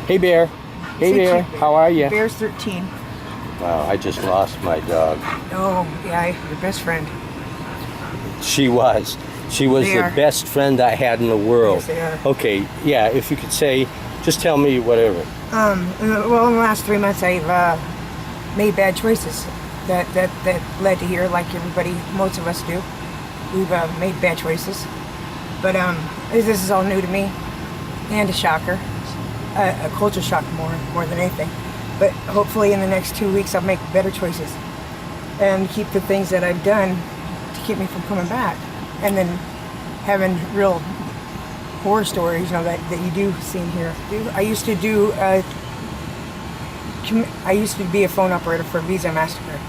Hey, Bear. Hey, Bear. How are you? Bear's 13. Wow, I just lost my dog. Oh, yeah, your best friend. She was. She was They the are. best friend I had in the world. Yes, they are. Okay, yeah, if you could say, just tell me whatever. Well, in the last 3 months, I've made bad choices that led to here, like everybody, most of us do. We've made bad choices. But this is all new to me, and a shocker, a culture shock more than anything. But hopefully in the next 2 weeks, I'll make better choices and keep the things that I've done to keep me from coming back. And then having real horror stories, you know, that you do see here. I used to do, I used to be a phone operator for Visa MasterCard,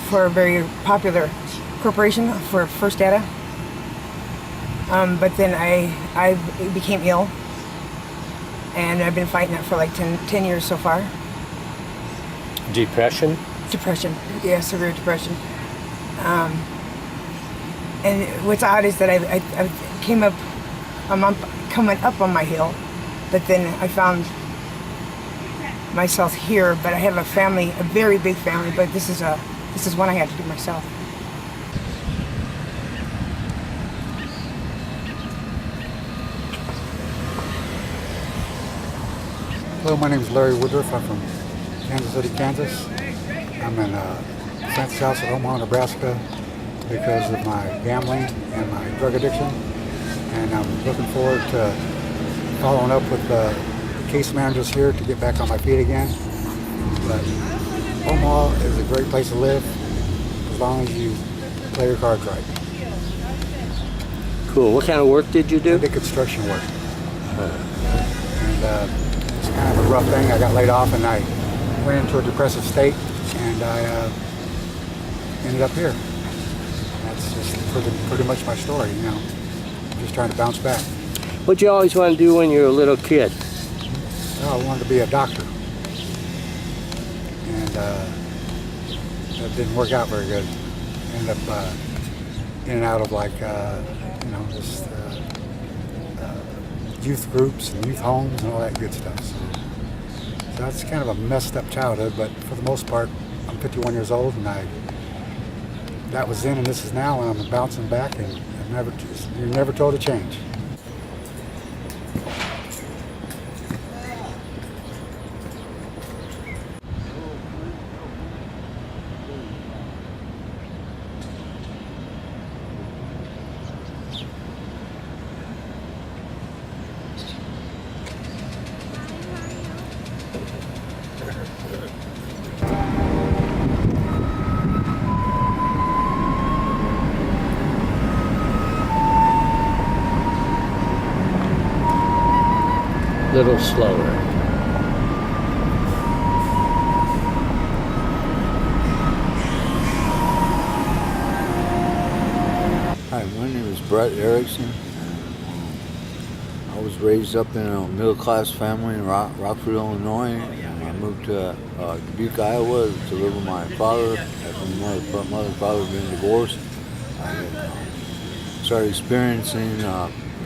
for a very popular corporation for First Data. But then I became ill, and I've been fighting it for like 10 years so far. Depression? Depression, yeah, severe depression. And what's odd is that I came up, I'm coming up on my hill, but then I found myself here. But I have a family, a very big family, but this is one I had to do myself. Hello, my name is Larry Woodruff. I'm from Kansas City, Kansas. I'm in Census House at Omaha, Nebraska because of my gambling and my drug addiction. And I'm looking forward to following up with the case managers here to get back on my feet again. But Omaha is a great place to live as long as you play your cards right. Cool. What kind of work did you do? I did construction work. And it's kind of a rough thing. I got laid off and I went into a depressive state, and I ended up here. That's just pretty much my story, you know. Just trying to bounce back. What'd you always want to do when you were a little kid? Well, I wanted to be a doctor, and that didn't work out very good. Ended up in and out of like just youth groups and youth homes and all that good stuff. So that's kind of a messed up childhood, but for the most part, I'm 51 years old, and that was then and this is now, and I'm bouncing back, and you're never told to change. Little slower. Hi, my name is Brett Erickson. I was raised up in a middle-class family in Rockford, Illinois, and I moved to Dubuque, Iowa to live with my father. After my mother and father had been divorced, I started experiencing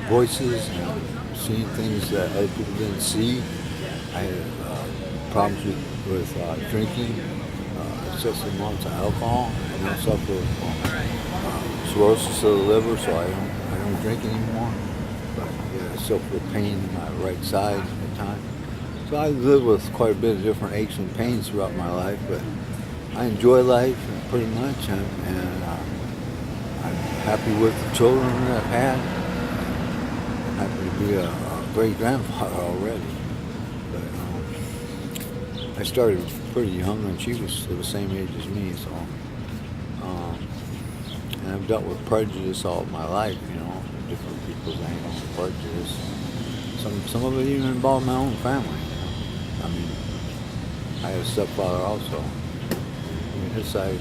voices and seeing things that other people didn't see. I had problems with drinking, excessive amounts of alcohol. I don't suffer with cirrhosis of the liver, so I don't drink anymore. But yeah, I suffer with pain in my right side at times. So I live with quite a bit of different aches and pains throughout my life, but I enjoy life pretty much, and I'm happy with the children that I've had. I'm happy to be a great grandfather already. But I started pretty young, and she was the same age as me, so. And I've dealt with prejudice all my life, you know, different people's angles of prejudice. Some of it even involved my own family. I mean, I had a stepfather also. On his side,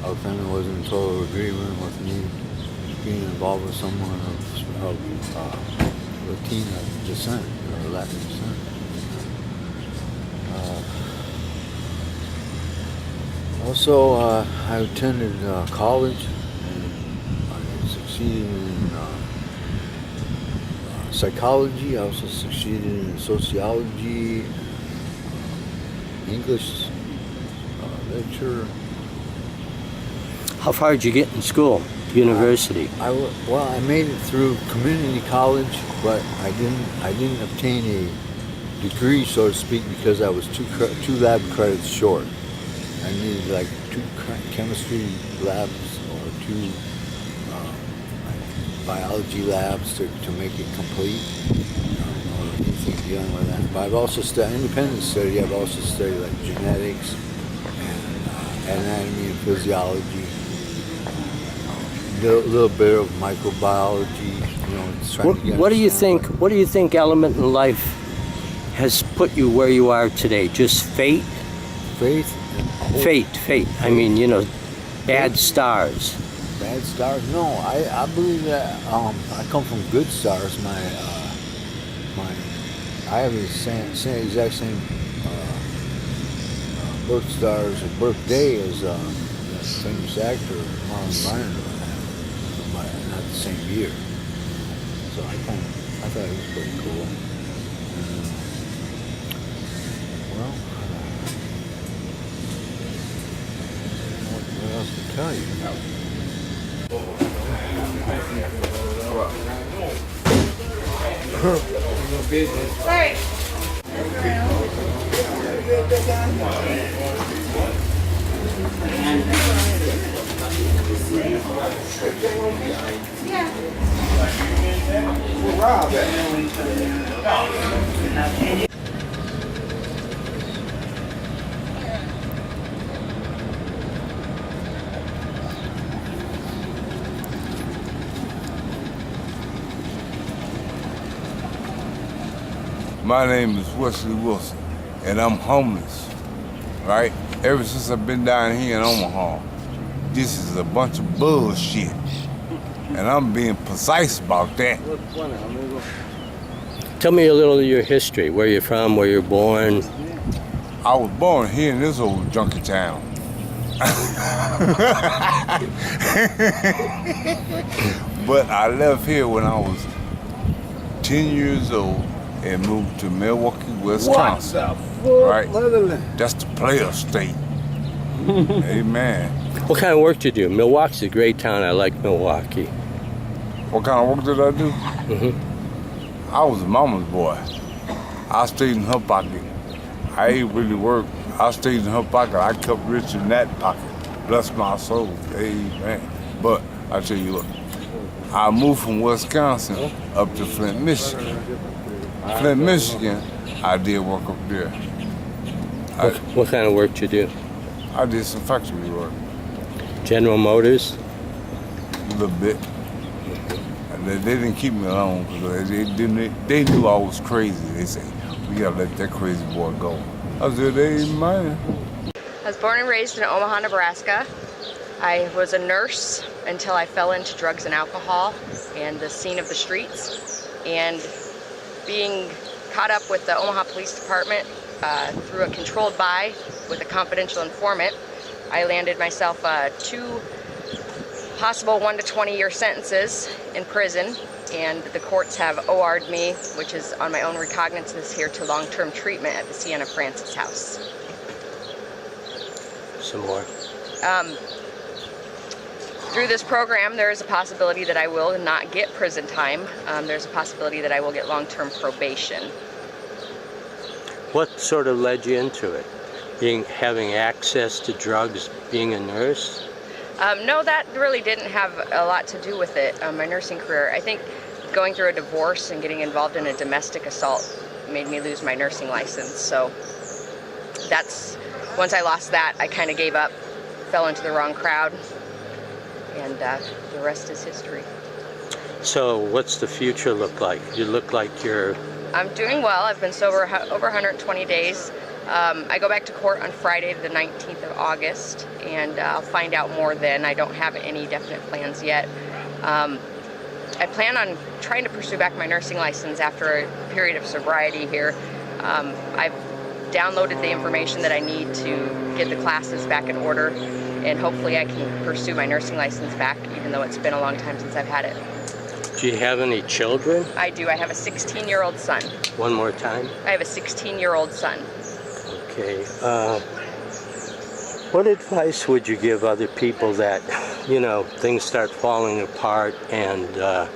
our family wasn't in total agreement with me being involved with someone of Latina descent, or Latin descent. Also, I attended college, and I succeeded in psychology. I also succeeded in sociology, English, literature. How far did you get in school? University? Well, I made it through community college, but I didn't obtain a degree, so to speak, because I was two lab credits short. I needed like 2 chemistry labs or 2 biology labs to make it complete, or anything dealing with that. But I've also studied independent study. I've also studied like genetics and anatomy and physiology. A little bit of microbiology. What do you think? What do you think element in life has put you where you are today? Just fate? Faith. Fate. I mean, bad stars. Bad stars? No, I believe that I come from good stars. I have the exact same birth stars or birthday as the famous actor Marlon Brando, but not the same year. So I thought it was pretty cool. Well, what else to tell you? Right. My name is Wesley Wilson, and I'm homeless, right? Ever since I've been down here in Omaha, this is a bunch of bullshit, and I'm being precise about that. Tell me a little of your history, where you're from, where you're born. I was born here in this old junkie town. But I left here when I was 10 years old and moved to Milwaukee, Wisconsin. Right? That's the player state. Amen. What kind of work do you do? Milwaukee's a great town. I like Milwaukee. What kind of work did I do? I was a mama's boy. I stayed in her pocket. I ain't really worked. I stayed in her pocket. I kept rich in that pocket. Bless my soul. Amen. But I tell you, look, I moved from Wisconsin up to Flint, Michigan. Flint, Michigan, I did work up there. What kind of work do you do? I did some factory work. General Motors? A little bit. And they didn't keep me alone because they knew I was crazy. They said, we gotta let that crazy boy go. I said, amen. I was born and raised in Omaha, Nebraska. I was a nurse until I fell into drugs and alcohol and the scene of the streets. And being caught up with the Omaha Police Department through a controlled buy with a confidential informant, I landed myself 2 possible 1 to 20 year sentences in prison, and the courts have OR'd me, which is on my own recognizance here, to long-term treatment at the Sienna Francis House. Some more. Through this program, there is a possibility that I will not get prison time. There's a possibility that I will get long-term probation. What sort of led you into it? Having access to drugs, being a nurse? No, that really didn't have a lot to do with it. My nursing career, I think going through a divorce and getting involved in a domestic assault made me lose my nursing license. So that's, once I lost that, I kind of gave up, fell into the wrong crowd, and the rest is history. So what's the future look like? You look like you're... I'm doing well. I've been sober over 120 days. I go back to court on Friday the 19th of August, and I'll find out more then. I don't have any definite plans yet. I plan on trying to pursue back my nursing license after a period of sobriety here. I've downloaded the information that I need to get the classes back in order, and hopefully I can pursue my nursing license back, even though it's been a long time since I've had it. Did Do you have any children? I do. I have a 16-year-old son. One more time. I have a 16-year-old son. Okay. What advice would you give other people that, things start falling apart and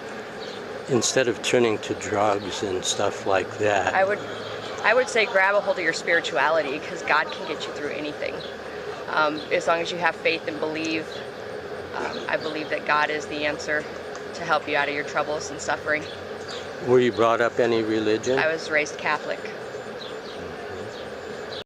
instead of turning to drugs and stuff like that? I would say grab a hold of your spirituality, because God can get you through anything. As long as you have faith and believe, I believe that God is the answer to help you out of your troubles and suffering. Were you brought up any religion? I was raised Catholic.